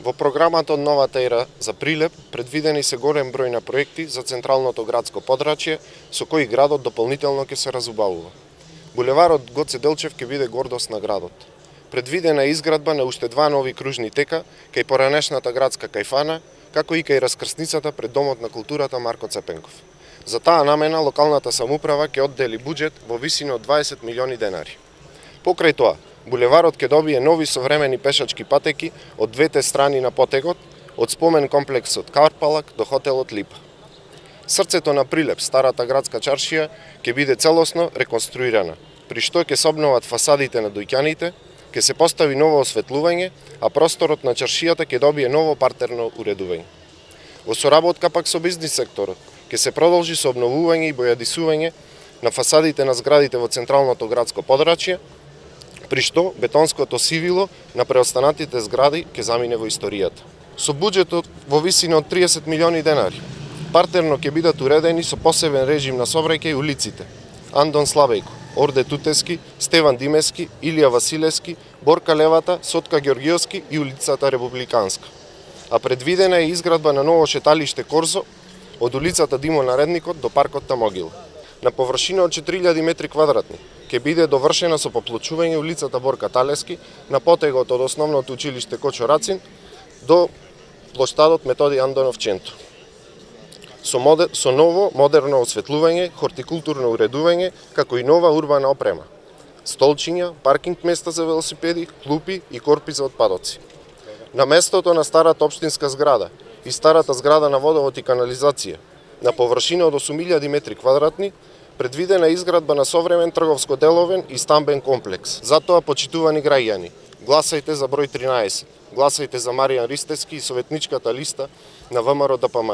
Во програмата од новата ера за Прилеп предвидени се голем број на проекти за централното градско подрачје, со кои градот дополнително ќе се разубавува. Булеварот Гоце Делчев ќе биде гордост на градот. Предвидена е изградба на уште два нови кружни тека кај поранешната градска кајфана, како и кај раскрсницата пред Домот на културата Марко Цепенков. За таа намена локалната самоуправа ќе оддели буџет во висина од 20 милиони денари. Покрај тоа, булеварот ќе добие нови современи пешачки патеки од двете страни на потегот, од спомен комплексот Карпалак до хотелот Липа. Срцето на Прилеп, старата градска чаршија, ќе биде целосно реконструирана, при што ќе се обноват фасадите на дојќаните, ќе се постави ново осветлување, а просторот на чаршијата ќе добие ново партерно уредување. Во соработка пак со бизнис секторот, ќе се продолжи со обновување и бојадисување на фасадите на зградите во централното градско подрачје, при што бетонското сивило на преостанатите згради ќе замине во историјата. Со буџетот во висина од 30 милиони денари, партерно ќе бидат уредени со посебен режим на сообраќај улиците Андон Слабејко, Орде Тутески, Стеван Димески, Илија Василевски, Борка Левата, Сотка Ѓоргиевски и улицата Републиканска. А предвидена е изградба на ново шеталиште Корзо од улицата Димо Наредникот до паркот Тамогила. На површина од 4000 метри квадратни ќе биде довршена со поплочување улицата Борка Талески на потегот од основното училиште Кочо Рацин до плоштадот Методи Андонов Ченто. Со ново модерно осветлување, хортикултурно уредување, како и нова урбана опрема. Столчиња, паркинг места за велосипеди, клупи и корпи за отпадоци. На местото на старата општинска зграда и старата зграда на водовод и канализација, на површина од 8000 метри квадратни, предвидена изградба на современ трговско-деловен и стамбен комплекс. Затоа, почитувани граѓани, гласајте за број 13, гласајте за Маријан Ристевски и советничката листа на ВМРО ДПМН.